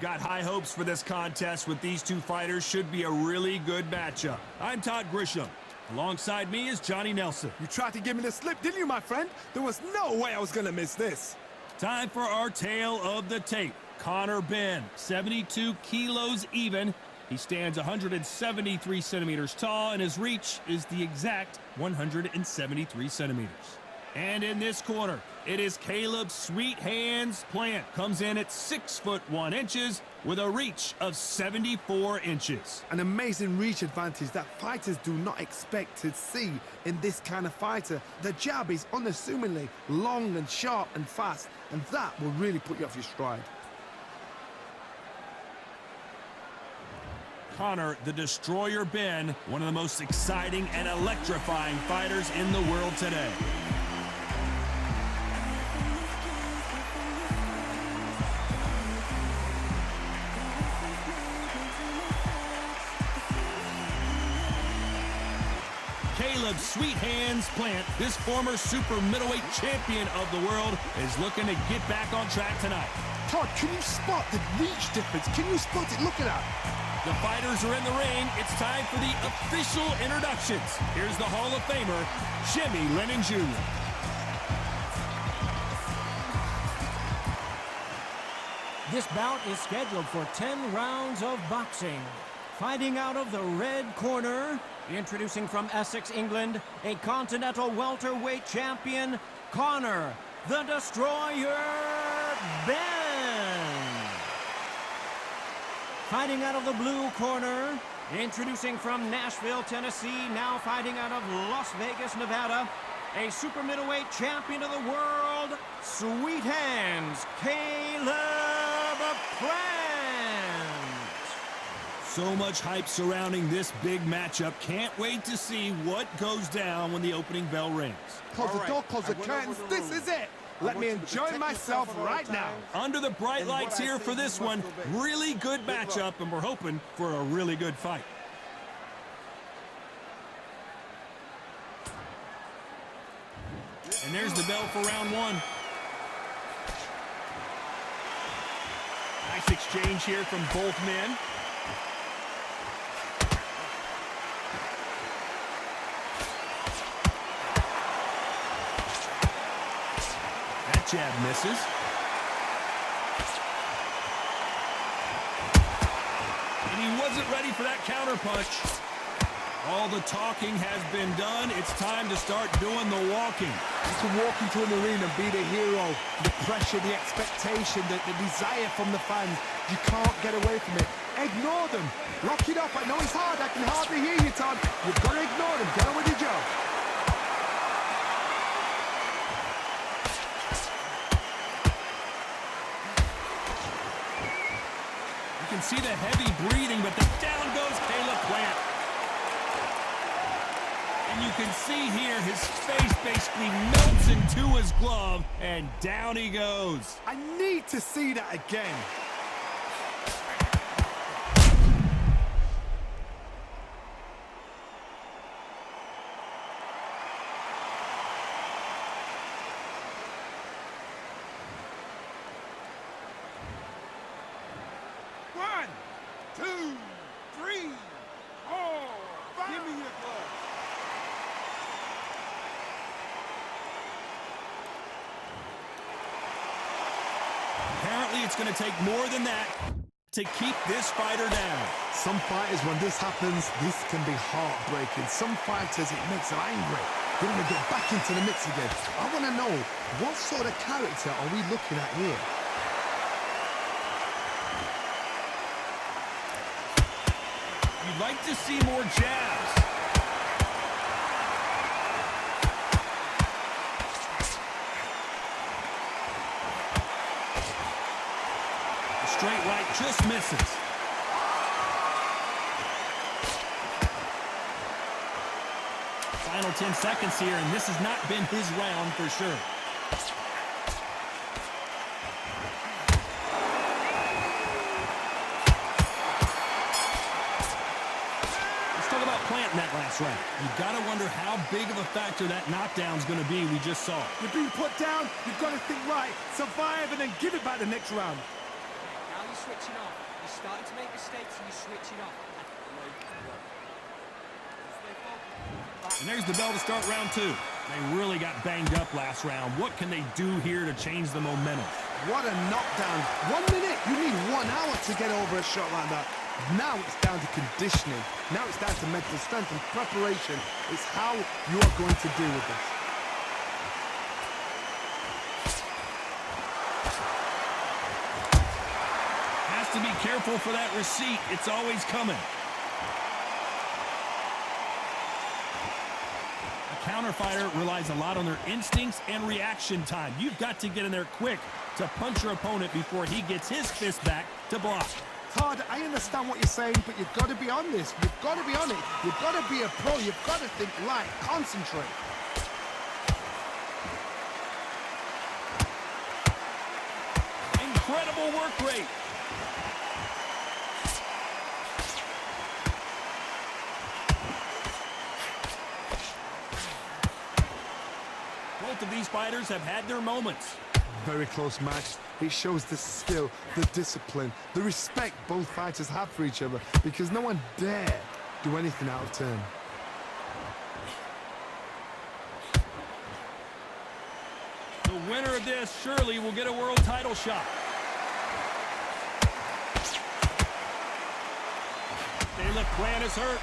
Got high hopes for this contest with these two fighters. Should be a really good matchup. I'm Todd Grisham. Alongside me is Johnny Nelson. You tried to give me the slip, didn't you, my friend? There was no way I was going to miss this. Time for our tale of the tape. Conor Benn, 72 kilos even. He stands 173 centimeters tall, and his reach is the exact 173 centimeters. And in this corner, it is Caleb Sweet Hands Plant. Comes in at 6'1" with a reach of 74 inches. An amazing reach advantage that fighters do not expect to see in this kind of fighter. The jab is unassumingly long and sharp and fast, and that will really put you off your stride. Conor the Destroyer Benn, one of the most exciting and electrifying fighters in the world today. Caleb Sweet Hands Plant, this former super middleweight champion of the world, is looking to get back on track tonight. Todd, can you spot the reach difference? Can you spot it? Look at that. The fighters are in the ring. It's time for the official introductions. Here's the Hall of Famer, Jimmy Lennon Jr. This bout is scheduled for 10 rounds of boxing. Fighting out of the red corner, introducing from Essex, England, a continental welterweight champion, Conor the Destroyer Benn. Fighting out of the blue corner, introducing from Nashville, Tennessee, now fighting out of Las Vegas, Nevada, a super middleweight champion of the world, Sweet Hands, Caleb Plant. So much hype surrounding this big matchup. Can't wait to see what goes down when the opening bell rings. Close the door, close the curtains. This is it. Let me enjoy myself right now. Under the bright lights here for this one. Really good matchup, and we're hoping for a really good fight. And there's the bell for round one. Nice exchange here from both men. Jab misses. And he wasn't ready for that counter punch. All the talking has been done. It's time to start doing the walking. To walk into an arena and be the hero, the pressure, the expectation, the desire from the fans, you can't get away from it. Ignore them. Lock it up. I know it's hard. I can hardly hear you, Todd. You've got to ignore them. Get on with your job. You can see the heavy breathing, but down goes Caleb Plant. And you can see here his face basically melts into his glove, and down he goes. I need to see that again. One, two, three, four, five. Give me your glove. Apparently it's going to take more than that to keep this fighter down. Some fighters, when this happens, this can be heartbreaking. Some fighters, it makes them angry. They want to get back into the mix again. I want to know, what sort of character are we looking at here? You'd like to see more jabs. The straight right just misses. Final 10 seconds here, and this has not been his round for sure. Plant in that last round. You've got to wonder how big of a factor that knockdown's going to be we just saw. You're being put down, you've got to think right, survive, and then give it back the next round. Now you switch switching off. You're starting to make mistakes and you're switching off. And there's the bell to start round 2. They really got banged up last round. What can they do here to change the momentum? What a knockdown. 1 minute, you need 1 hour to get over a shot like that. Now it's down to conditioning. Now it's down to mental strength and preparation. It's how you are going to deal with this. Has to be careful for that receipt. It's always coming. Counter fighter relies a lot on their instincts and reaction time. You've got to get in there quick to punch your opponent before he gets his fist back to block. Todd, I understand what you're saying, but you've got to be on this. You've got to be on it. You've got to be a pro. You've got to think light. Concentrate. Incredible work rate. Both of these fighters have had their moments. Very close match. It shows the skill, the discipline, the respect both fighters have for each other, because no one dare do anything out of turn. The winner of this surely will get a world title shot. Caleb Plant is hurt.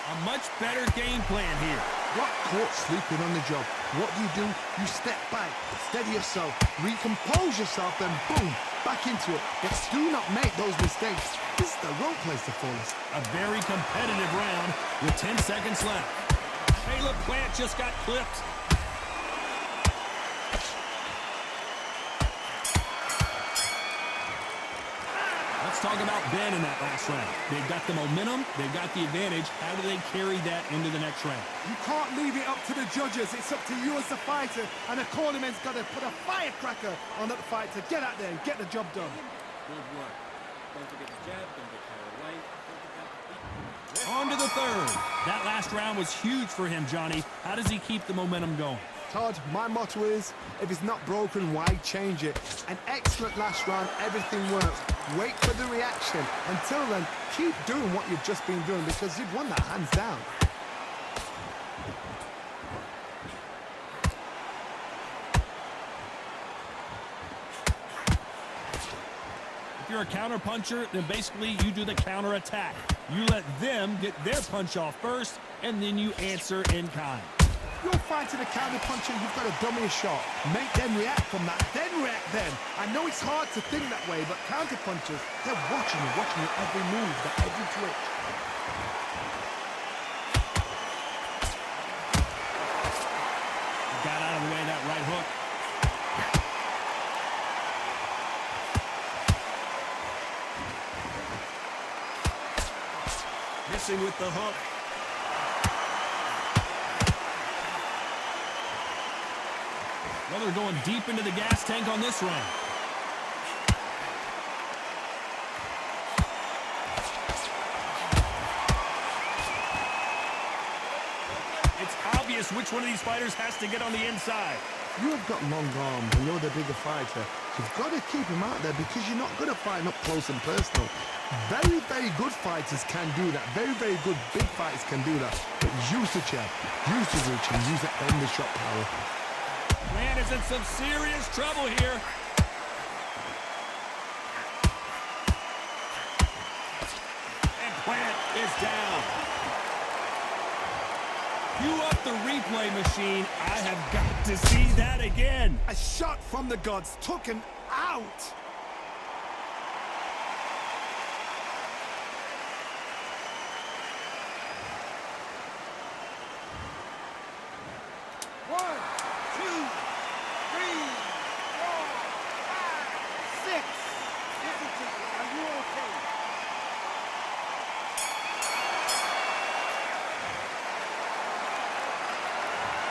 A much better game plan here. Got caught sleeping on the job. What do? You step back, steady yourself, recompose yourself, then boom, back into it. But do not make those mistakes. This is the wrong place to fall asleep. A very competitive round with 10 seconds left. Caleb Plant just got clipped. Let's talk about Benn in that last round. They've got the momentum, they've got the advantage. How do they carry that into the next round? You can't leave it up to the judges. It's up to you as the fighter, and the cornerman's got to put a firecracker on that fight to get out there and get the job done. Good work. Don't forget the jab, don't get carried away. On to the third. That last round was huge for him, Johnny. How does he keep the momentum going? Todd, my motto is, if it's not broken, why change it? An excellent last round, everything works. Wait for the reaction. Until then, keep doing what you've just been doing, because you've won that hands down. If you're a counter puncher, then basically you do the counter attack. You let them get their punch off first, and then you answer in kind. You're fighting a counter puncher, you've got to dummy a shot. Make them react from that, then react then. I know it's hard to think that way, but counter punchers, they're watching you every move, every twitch. Got out of the way of that right hook. Missing with the hook. Well, they're going deep into the gas tank on this round. It's obvious which one of these fighters has to get on the inside. You have got long arms and you're the bigger fighter. You've got to keep him out there, because you're not going to fight him up close and personal. Very, very good fighters can do that. Very, very good big fighters can do that. But use the jab, use the reach, and use that end the shot power. Man is in some serious trouble here. And Plant is down. Cue up the replay machine. I have got to see that again. A shot from the gods took him out.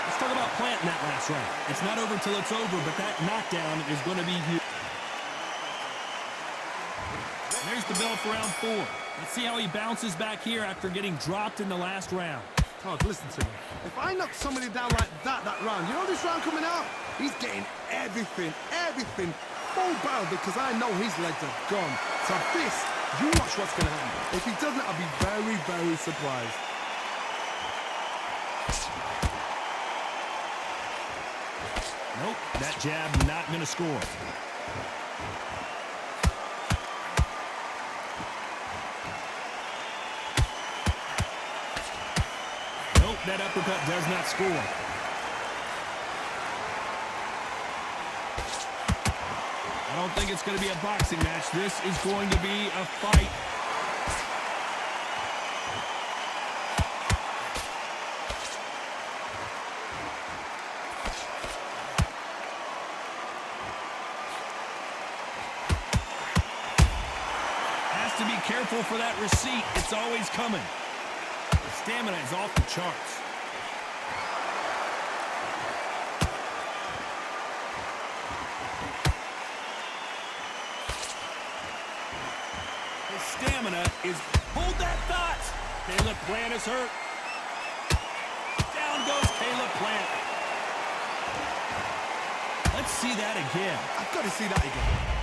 Let's talk about Plant in that last round. It's not over till it's over, but that knockdown is going to be huge. There's the bell for round 4. Let's see how he bounces back here after getting dropped in the last round. Todd, listen to me. If I knock somebody down like that round, you know this round coming out? He's getting everything, full barrel, because I know his legs are gone. So this, you watch what's going to happen. If he doesn't, I'll be very, very surprised. Nope, that jab not going to score. Nope, that uppercut does not score. I don't think it's going to be a boxing match. This is going to be a fight. Has to be careful for that receipt. It's always coming. The stamina is off the charts. Stamina is, hold that thought. Caleb Plant is hurt. Down goes Caleb Plant. Let's see that again. I've got to see that again.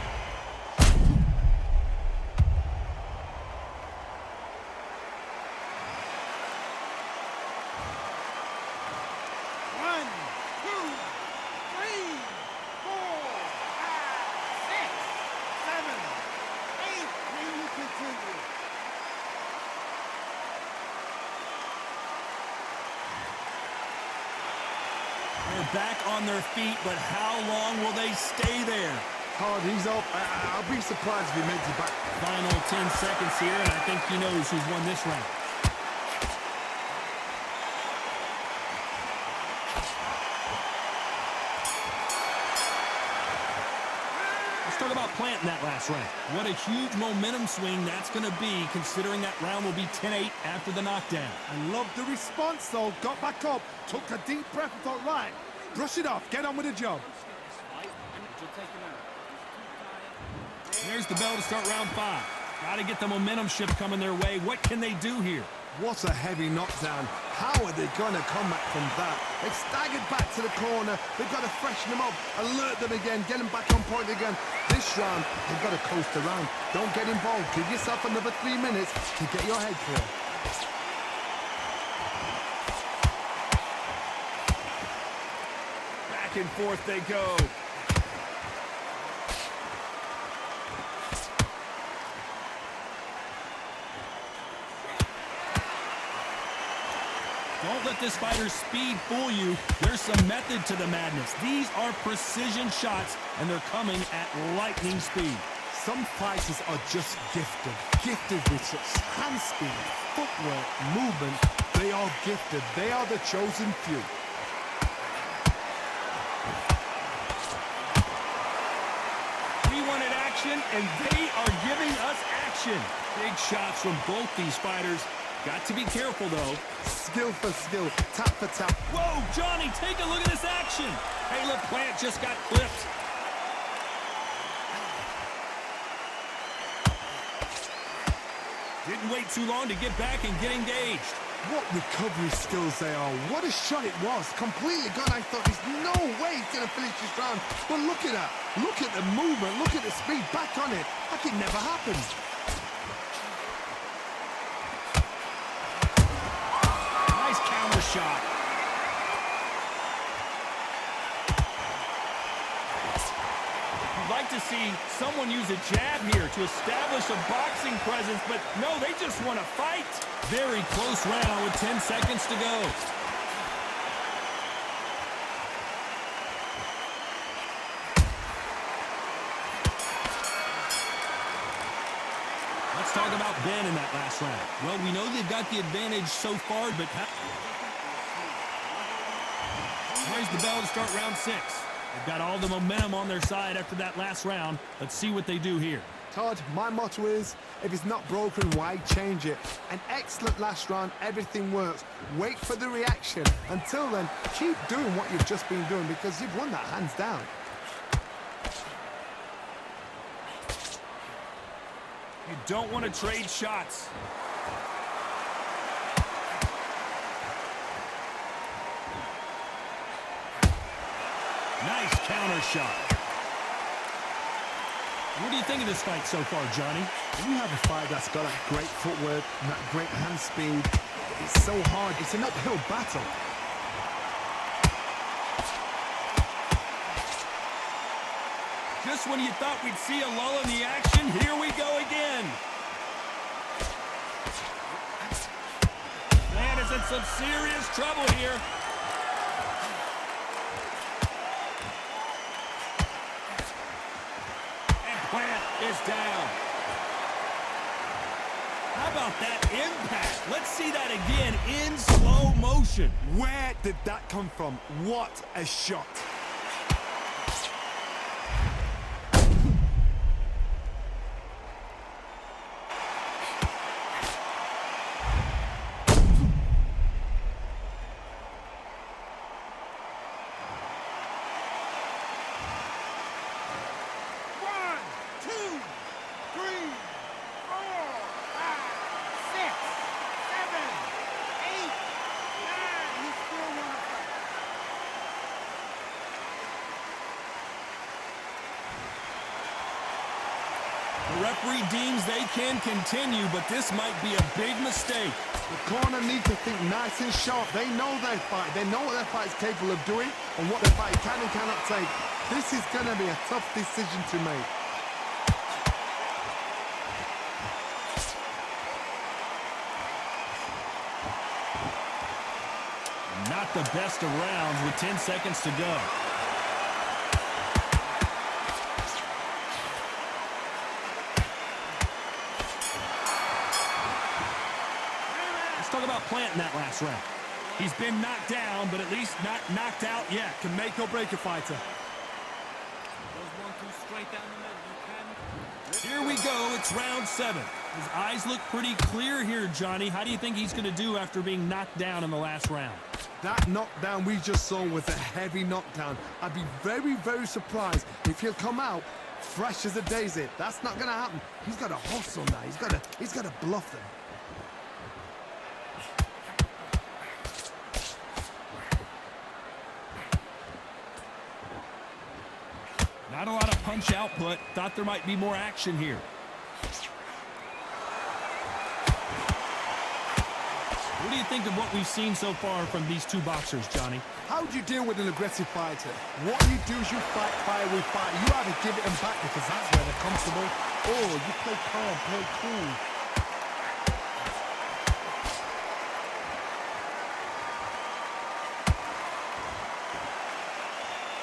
They're back on their feet, but how long will they stay there? Todd, he's up. I'll be surprised if he makes it back. Final 10 seconds here, and I think he knows who's won this round. Let's talk about Plant in that last round. What a huge momentum swing that's going to be, considering that round will be 10-8 after the knockdown. I love the response, though. Got back up, took a deep breath and thought, right, brush it off, get on with the job. There's the bell to start round 5. Got to get the momentum shift coming their way. What can they do here? What a heavy knockdown. How are they going to come back from that? They staggered back to the corner. They've got to freshen them up, alert them again, get them back on point again. This round, they've got to coast around. Don't get involved. Give yourself another 3 minutes to get your head clear. Back and forth they go. Don't let this fighter's speed fool you. There's some method to the madness. These are precision shots, and they're coming at lightning speed. Some fighters are just gifted. Gifted with such hand speed, footwork, movement. They are gifted. They are the chosen few. We wanted action, and they are giving us action. Big shots from both these fighters. Got to be careful, though. Skill for skill, tap for tap. Whoa, Johnny, take a look at this action. Caleb Plant just got clipped. Didn't wait too long to get back and get engaged. What recovery skills they are. What a shot it was. Completely gone. I thought there's no way he's going to finish this round. But look at that. Look at the movement. Look at the speed. Back on it. Like it never happened. Nice counter shot. You'd like to see someone use a jab here to establish a boxing presence, but no, they just want to fight. Very close round with 10 seconds to go. Let's talk about Benn in that last round. Well, we know they've got the advantage so far, but there's the bell to start round 6. They've got all the momentum on their side after that last round. Let's see what they do here. Todd, my motto is, if it's not broken, why change it? An excellent last round, everything works. Wait for the reaction. Until then, keep doing what you've just been doing because you've won that hands down. You don't want to trade shots. Nice counter shot. What do you think of this fight so far, Johnny? When you have a fight that's got that great footwork and that great hand speed, it's so hard. It's an uphill battle. Just when you thought we'd see a lull in the action, here we go again. Man is in some serious trouble here. And Plant is down. How about that impact? Let's see that again in slow motion. Where did that come from? What a shot. The referee deems they can continue, but this might be a big mistake. The corner need to think nice and sharp. They know their fight. They know what their fight is capable of doing and what their fight can and cannot take. This is going to be a tough decision to make. Not the best of rounds with 10 seconds to go. Talk about Plant in that last round. He's been knocked down, but at least not knocked out yet. Can make or break a fighter. Those 1-2 straight down the middle. You can. Here we go. It's round 7. His eyes look pretty clear here, Johnny. How do you think he's going to do after being knocked down in the last round? That knockdown we just saw was a heavy knockdown. I'd be very, very surprised if he'll come out fresh as a daisy. That's not going to happen. He's got to hustle now. He's got to bluff them. Not a lot of punch output. Thought there might be more action here. What do you think of what we've seen so far from these two boxers, Johnny? How do you deal with an aggressive fighter? What you do is you fight fire with fire. You either give it them back because that's where they're comfortable, or you play calm, play cool.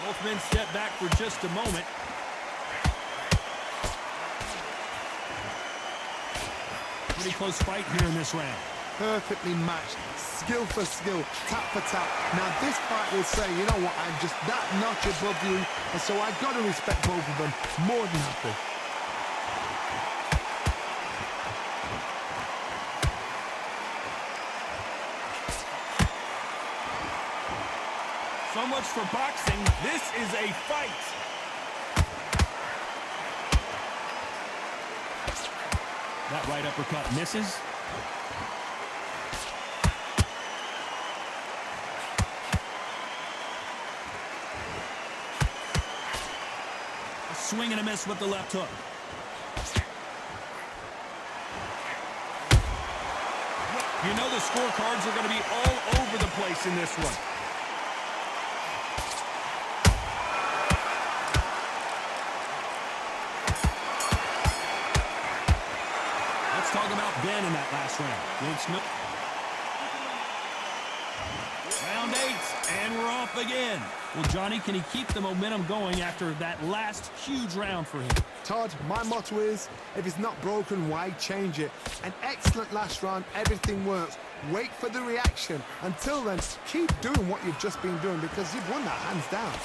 Both men step back for just a moment. Pretty close fight here in this round. Perfectly matched, skill for skill, tap for tap. Now this fight will say, you know what, I'm just that notch above you, and so I've got to respect both of them more than happy. So much for boxing. This is a fight. That right uppercut misses. A swing and a miss with the left hook. You know the scorecards are going to be all over the place in this one. Talk about Ben in that last round. Round 8, and we're off again. Well, Johnny, can he keep the momentum going after that last huge round for him? Todd, my motto is, if it's not broken, why change it? An excellent last round, everything works. Wait for the reaction. Until then, keep doing what you've just been doing because you've won that hands down.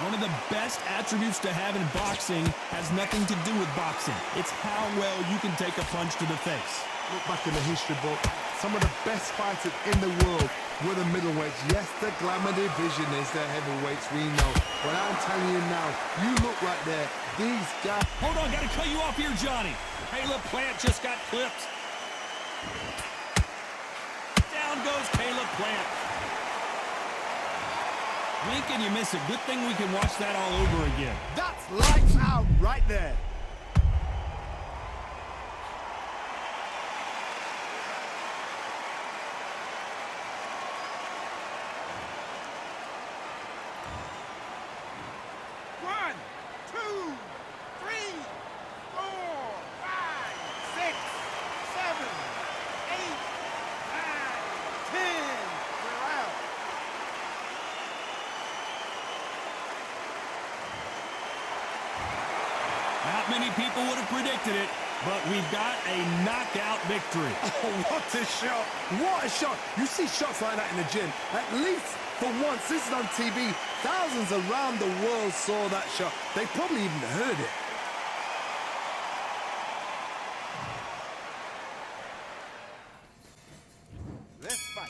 One of the best attributes to have in boxing has nothing to do with boxing. It's how well you can take a punch to the face. Look back in the history book. Some of the best fighters in the world were the middleweights. Yes, the glamour division is the heavyweights, we know. But I'm telling you now, you look right there. These guys... Hold on, gotta cut you off here, Johnny. Caleb Plant just got clipped. Down goes Caleb Plant. Blink and you miss it. Good thing we can watch that all over again. That's lights out right there. One, two, three, four, five, six, seven, eight, nine, 10. We're out. Not many people would have predicted it, but we've got a knockout victory. Oh, what a shot. What a shot. You see shots like that in the gym. At least for once, this is on TV. Thousands around the world saw that shot. They probably even heard it. Let's fight.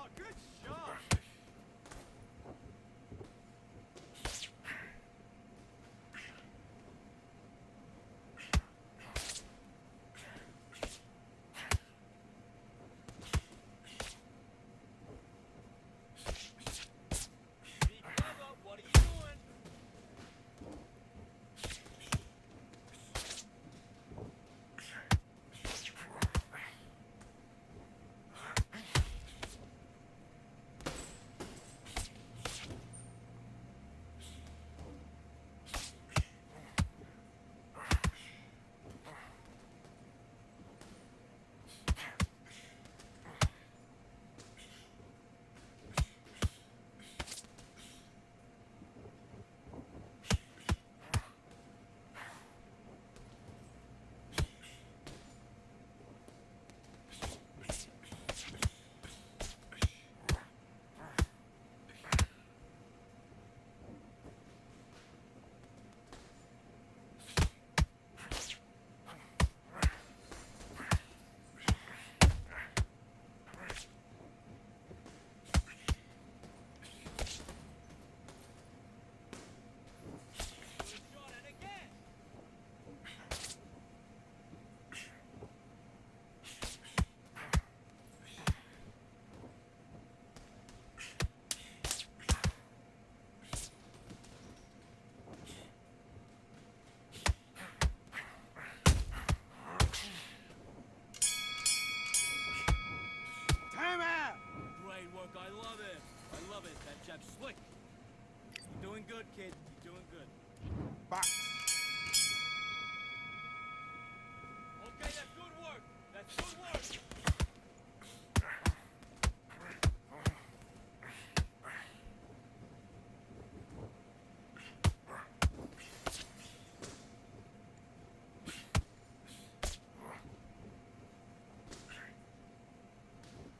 Good shot. What are you doing? I love it. I love it. That jab's slick. You're doing good, kid. You're doing good. Box. Okay, that's good work. That's good work.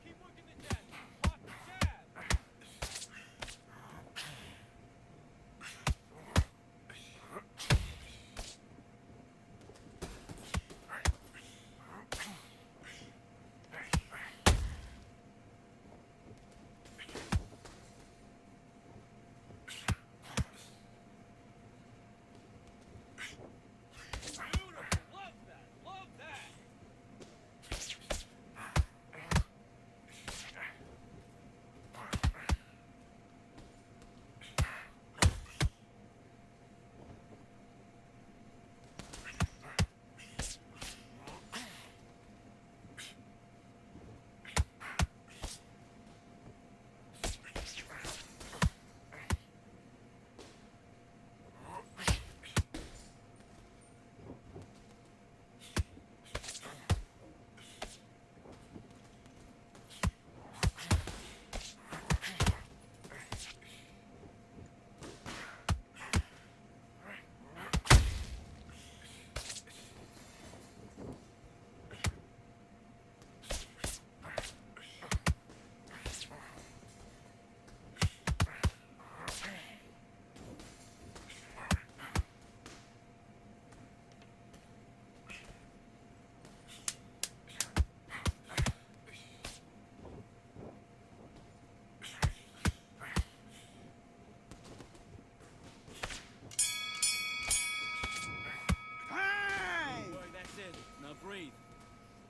Keep working the jab. Pop the jab.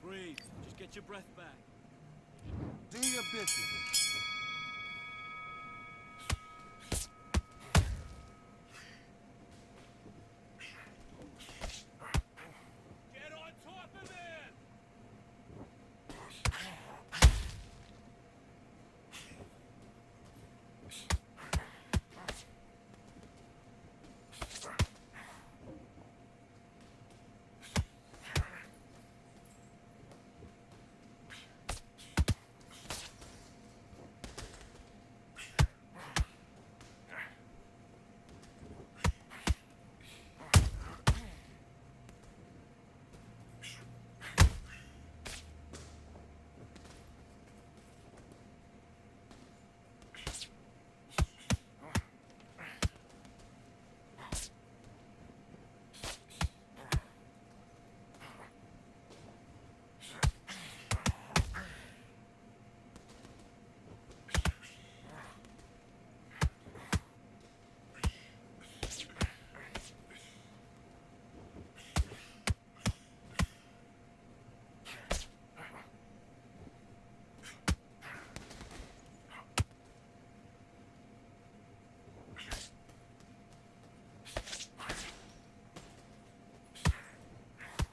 Breathe. Just get your breath back. Do your business. Get on top of it!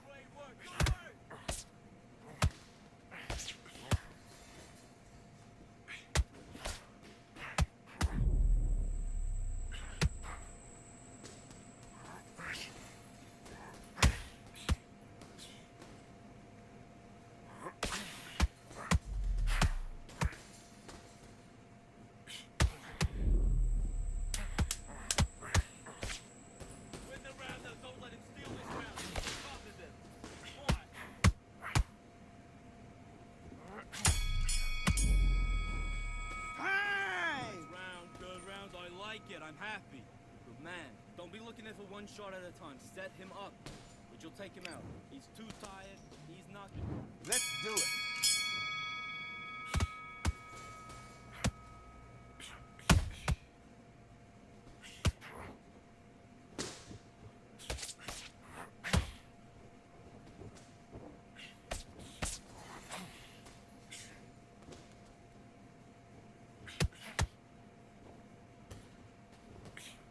Great work, good work! Win the round, though. Don't let him steal this round. Keep on top of him. Come on. Good round. I like it. I'm happy. But man, don't be looking at it for one shot at a time. Set him up, but you'll take him out. He's too tired. He's not. Let's do it.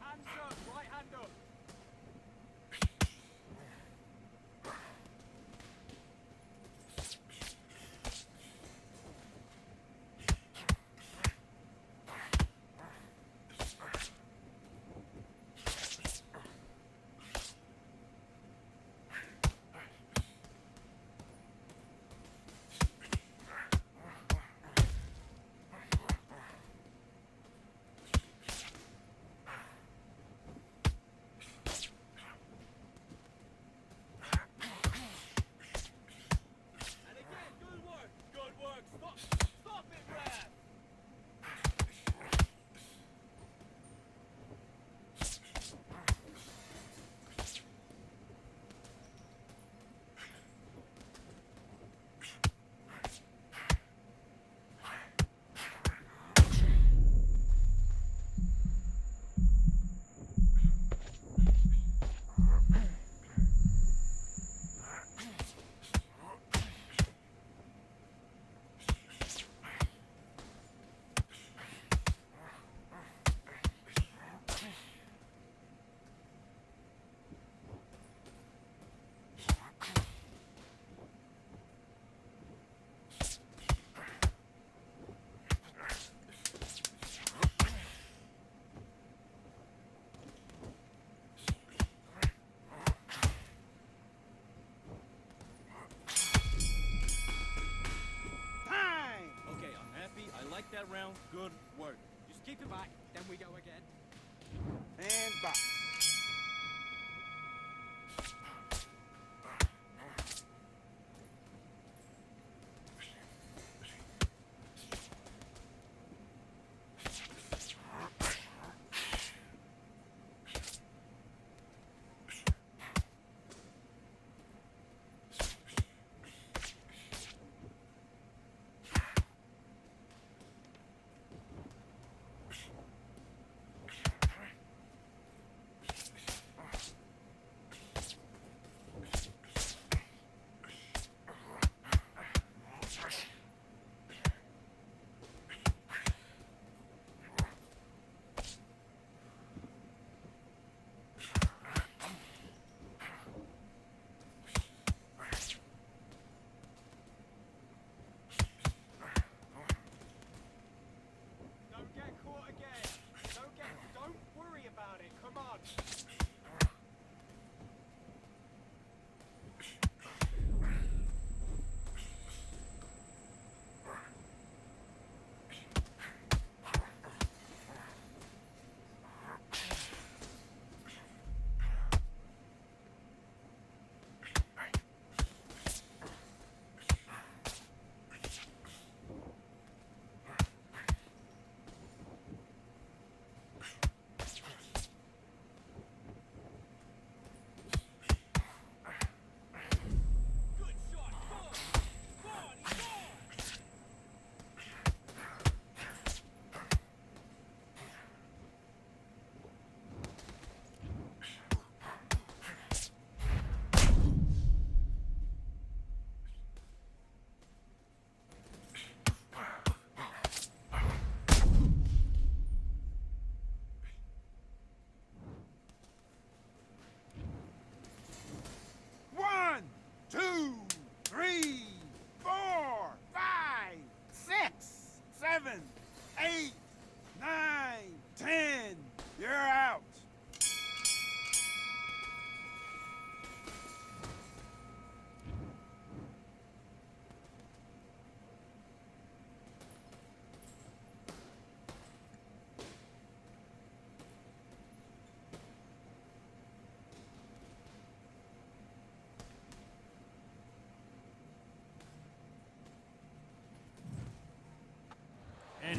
Hands up, right hand up. And again, good work. Good work. Stop it, Raf. Okay, I'm happy. I like that round. Good work. Just keep it back, then we go again. And box.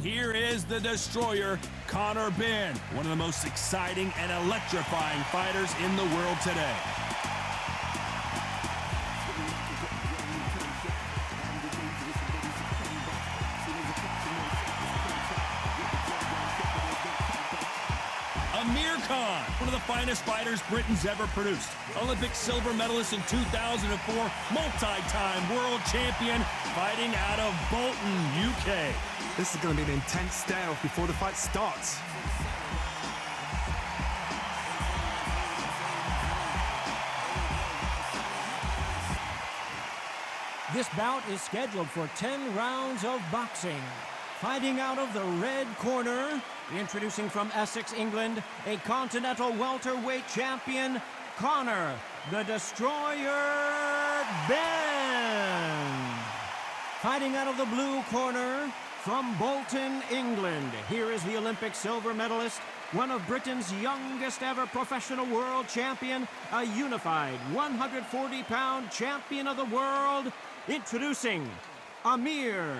And here is the destroyer, Conor Benn, one of the most exciting and electrifying fighters in the world today. One of the finest fighters Britain's ever produced. Olympic silver medalist in 2004, multi-time world champion, fighting out of Bolton, UK. This is going to be an intense stare-off before the fight starts. This bout is scheduled for 10 rounds of boxing. Fighting out of the red corner, introducing from Essex, England, a continental welterweight champion, Conor the Destroyer Benn. Fighting out of the blue corner, from Bolton, England, here is the Olympic silver medalist, one of Britain's youngest ever professional world champion, a unified 140-pound champion of the world, introducing Amir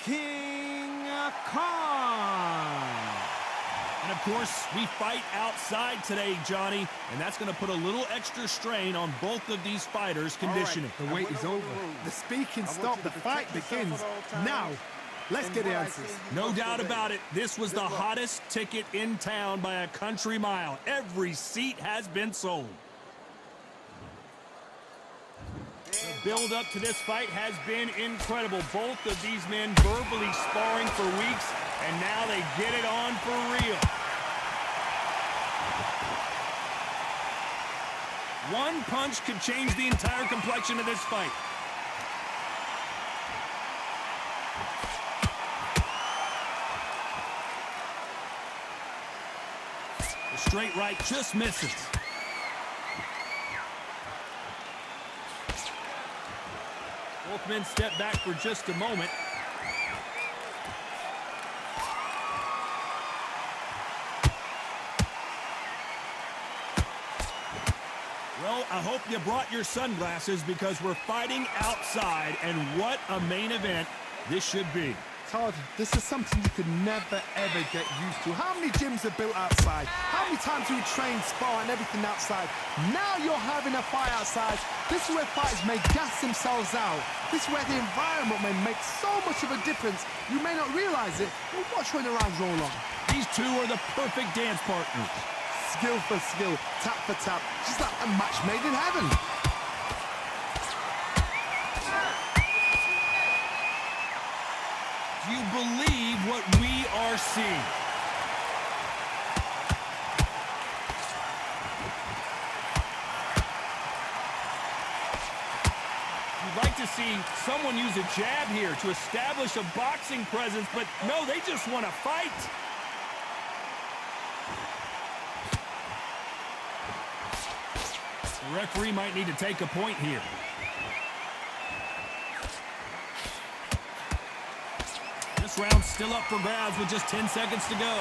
King Khan. And of course, we fight outside today, Johnny, and that's going to put a little extra strain on both of these fighters' conditioning. The wait is over. The speaking stopped. The fight begins now. Let's get the answers. No doubt about it, this was the hottest ticket in town by a country mile. Every seat has been sold. The build-up to this fight has been incredible. Both of these men verbally sparring for weeks, and now they get it on for real. One punch could change the entire complexion of this fight. The straight right just misses. Both men step back for just a moment. Well, I hope you brought your sunglasses because we're fighting outside, and what a main event this should be. Todd, this is something you could never, ever get used to. How many gyms are built outside? How many times do we train, spar, and everything outside? Now you're having a fight outside. This is where fighters may gas themselves out. This is where the environment may make so much of a difference. You may not realize it, but watch when the rounds roll on. These two are the perfect dance partners. Skill for skill, tap for tap, just like a match made in heaven. Do you believe what we are seeing? You'd like to see someone use a jab here to establish a boxing presence, but no, they just want to fight. The referee might need to take a point here. This round's still up for grabs with just 10 seconds to go.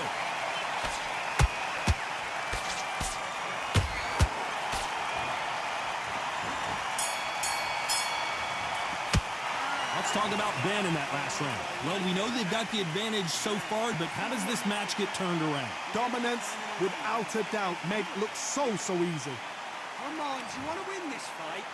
Let's talk about Benn in that last round. Well, we know they've got the advantage so far, but how does this match get turned around? Dominance, without a doubt, made it look so easy. Come on, do you want to win this fight?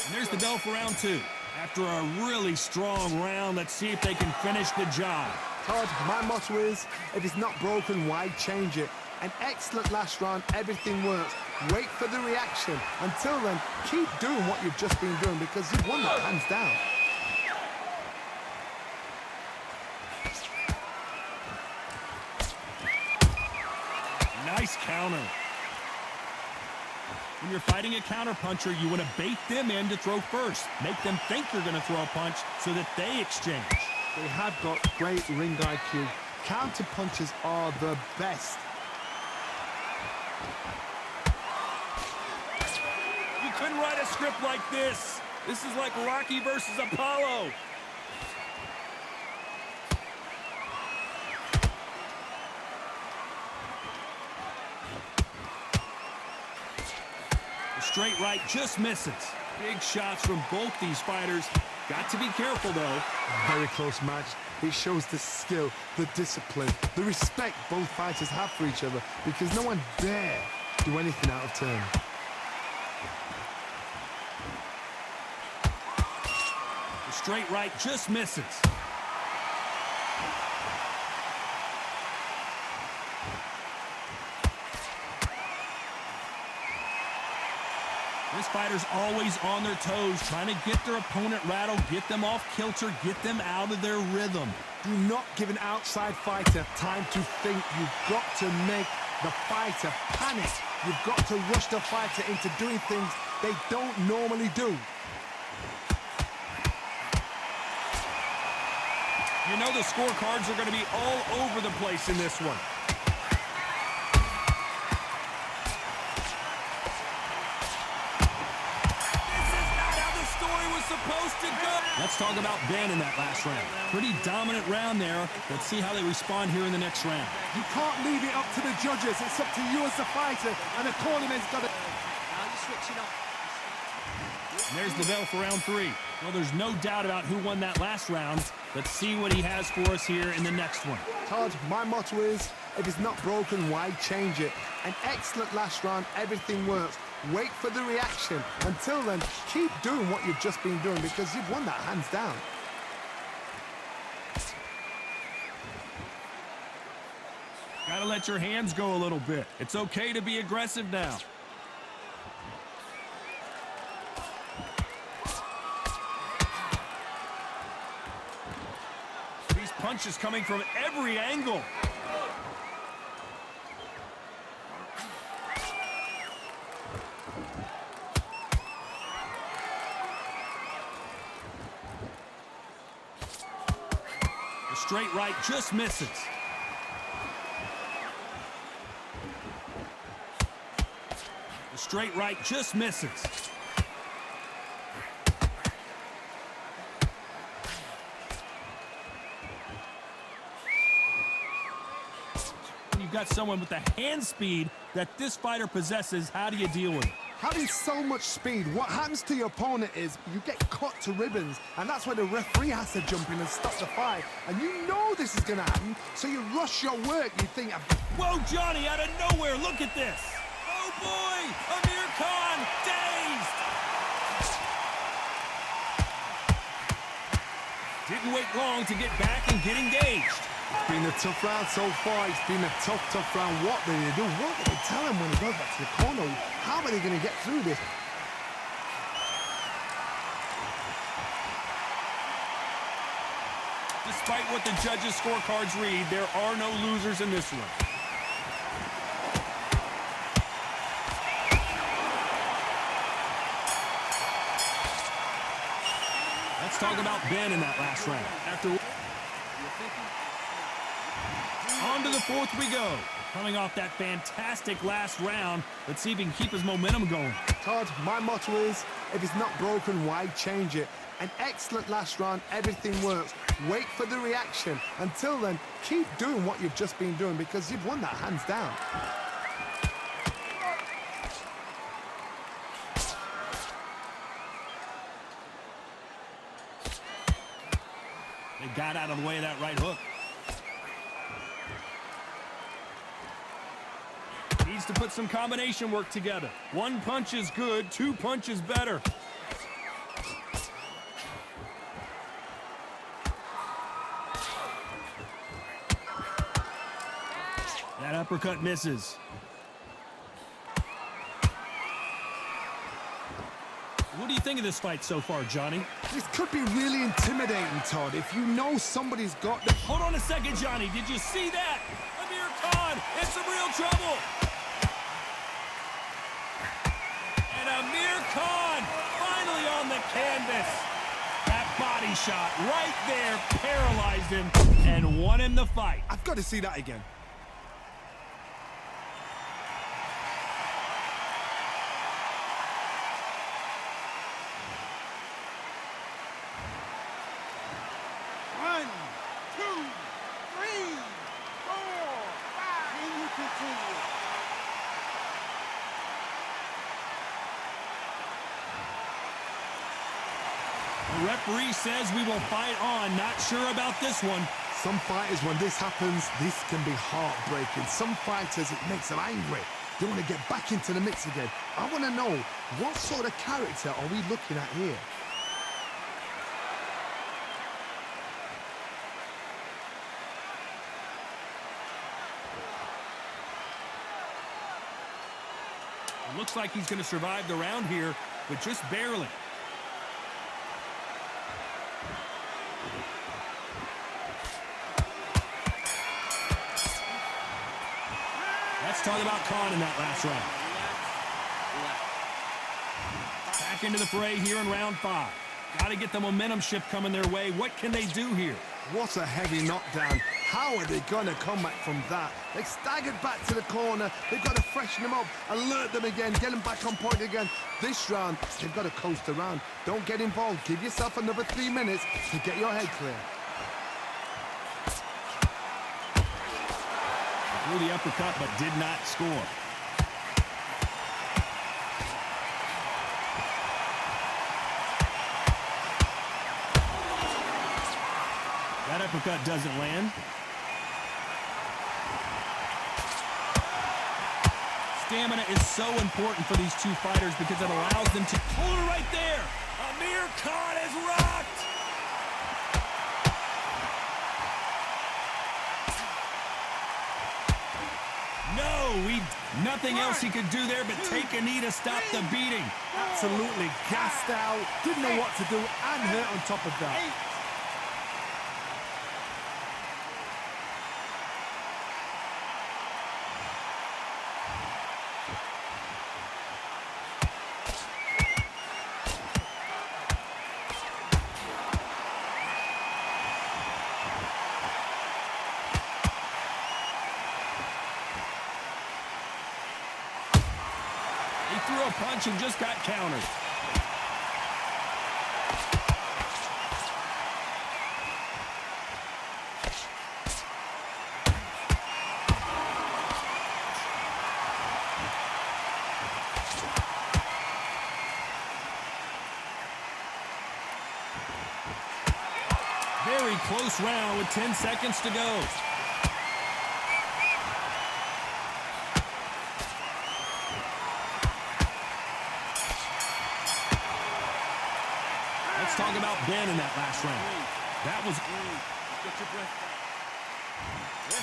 And there's the bell for round two. After a really strong round, let's see if they can finish the job. Todd, my motto is, if it's not broken, why change it? An excellent last round, everything works. Wait for the reaction. Until then, keep doing what you've just been doing because you've won that hands down. Nice counter. When you're fighting a counterpuncher, you want to bait them in to throw first. Make them think you're going to throw a punch so that they exchange. They have got great ring IQ. Counter punches are the best. You couldn't write a script like this. This is like Rocky versus Apollo. The straight right just misses. Big shots from both these fighters. Got to be careful, though. Very close match. It shows the skill, the discipline, the respect both fighters have for each other, because no one dare do anything out of turn. The straight right just misses. This fighter's always on their toes, trying to get their opponent rattled, get them off kilter, get them out of their rhythm. Do not give an outside fighter time to think. You've got to make the fighter panic. You've got to rush the fighter into doing things they don't normally do. You know the scorecards are going to be all over the place in this one. Supposed to go. Let's talk about Benn in that last round. Pretty dominant round there. Let's see how they respond here in the next round. You can't leave it up to the judges. It's up to you as the fighter, and the cornerman's got to... Now you're switching up. And there's the bell for round 3. Well, there's no doubt about who won that last round. Let's see what he has for us here in the next one. Todd, my motto is, if it's not broken, why change it? An excellent last round, everything works. Wait for the reaction. Until then, keep doing what you've just been doing, because you've won that hands down. Gotta let your hands go a little bit. It's okay to be aggressive now. These punches coming from every angle. Straight right just misses. The straight right just misses. When you've got someone with the hand speed that this fighter possesses, how do you deal with it? Having so much speed, what happens to your opponent is you get cut to ribbons, and that's where the referee has to jump in and stop the fight. And you know this is going to happen, so you rush your work. You think... Whoa, Johnny, out of nowhere, look at this. Oh, boy, Amir Khan, dazed. Didn't wait long to get back and get engaged. It's been a tough round so far. It's been a tough round. What do they do? What do they tell him when he goes back to the corner? How are they going to get through this? Despite what the judges' scorecards read, there are no losers in this one. Let's talk about Benn in that last round. On to the 4th we go. Coming off that fantastic last round, let's see if he can keep his momentum going. Todd, my motto is, if it's not broken, why change it? An excellent last round, everything works. Wait for the reaction. Until then, keep doing what you've just been doing, because you've won that hands down. They got out of the way of that right hook. Needs to put some combination work together. 1 punch is good, 2 punches better. That uppercut misses. What do you think of this fight so far, Johnny? This could be really intimidating, Todd, if you know somebody's got the... Hold on a second, Johnny. Did you see that? Amir Khan in some real trouble. And Amir Khan finally on the canvas. That body shot right there paralyzed him and won him the fight. I've got to see that again. referee says we will fight on. Not sure about this one. Some fighters, when this happens, this can be heartbreaking. Some fighters, it makes them angry. They want to get back into the mix again. I want to know, what sort of character are we looking at here? Looks like he's going to survive the round here, but just barely. Let's talk about Conor in that last round. Back into the fray here in round 5. Got to get the momentum shift coming their way. What can they do here? What a heavy knockdown. How are they going to come back from that? They staggered back to the corner. They've got to freshen them up, alert them again, get them back on point again. This round, they've got to coast around. Don't get involved. Give yourself another 3 minutes to get your head clear. Threw the uppercut, but did not score. That uppercut doesn't land. Stamina is so important for these two fighters because it allows them to pull her right there. Amir Khan is rocked. Nothing else he could do there but take a knee to stop the beating. Absolutely gassed out, didn't know what to do, and hurt on top of that. He threw a punch and just got countered. Very close round with 10 seconds to go. Let's talk about Ben in that last round. That was...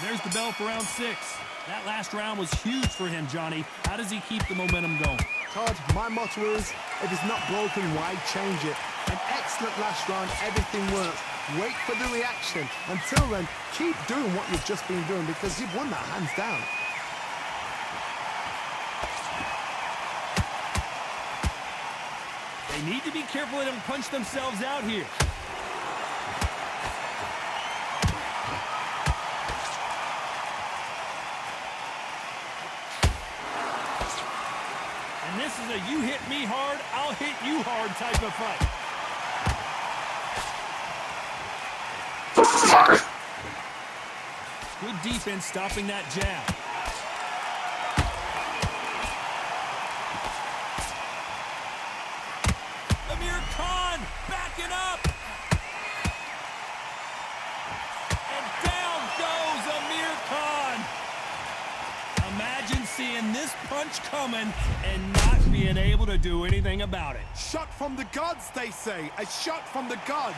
There's the bell for round 6. That last round was huge for him, Johnny. How does he keep the momentum going? Todd, my motto is, if it's not broken, why change it? An excellent last round, everything works. Wait for the reaction. Until then, keep doing what you've just been doing because you've won that hands down. They need to be careful they don't punch themselves out here. And this is a you hit me hard, I'll hit you hard type of fight. Good defense stopping that jab. Amir Khan backing up. And down goes Amir Khan. Imagine seeing this punch coming and not being able to do anything about it. Shot from the gods, they say. A shot from the gods.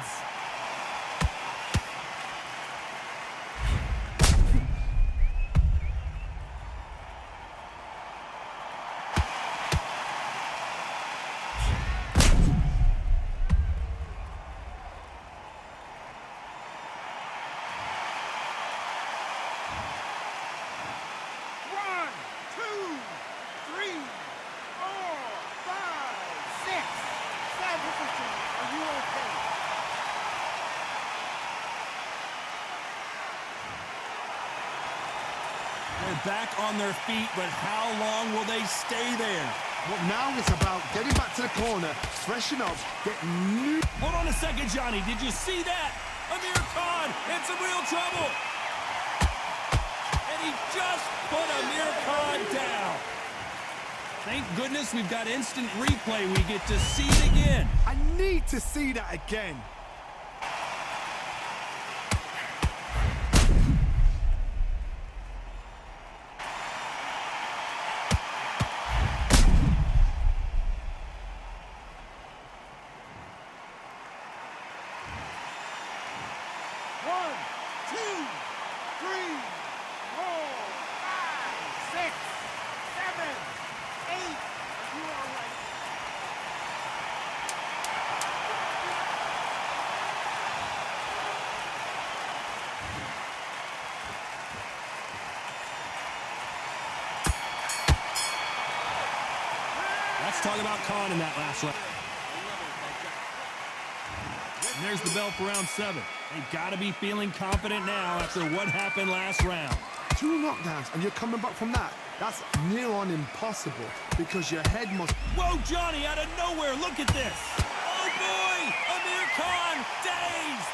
They're back on their feet, but how long will they stay there? Well, now it's about getting back to the corner, freshen up, get new... Hold on a second, Johnny. Did you see that? Amir Khan in some real trouble. And he just put Amir Khan down. Thank goodness we've got instant replay. We get to see it again. I need to see that again. Let's talk about Conor in that last round. And there's the bell for round 7. They've got to be feeling confident now after what happened last round. 2 knockdowns and you're coming back from that. That's near on impossible because your head must... Whoa, Johnny, out of nowhere. Look at this. Oh, boy. Amir Khan dazed.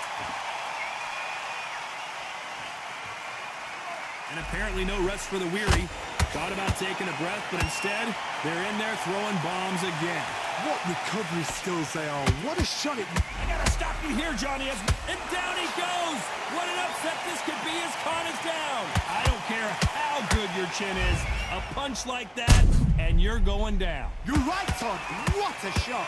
And apparently no rest for the weary. Thought about taking a breath, but instead, they're in there throwing bombs again. What recovery skills they are. What a shot it... I gotta stop you here, Johnny. And down he goes. What an upset this could be as Khan is down. I don't care how good your chin is. A punch like that, and you're going down. You're right, Todd. What a shot.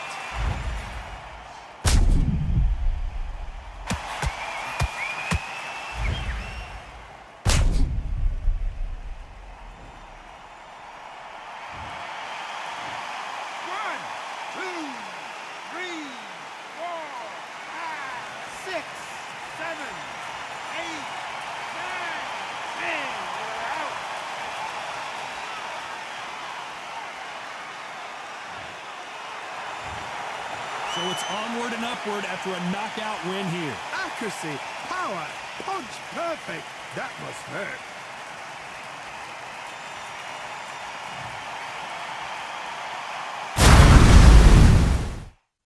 So it's onward and upward after a knockout win here. Accuracy, power, punch, perfect. That must hurt.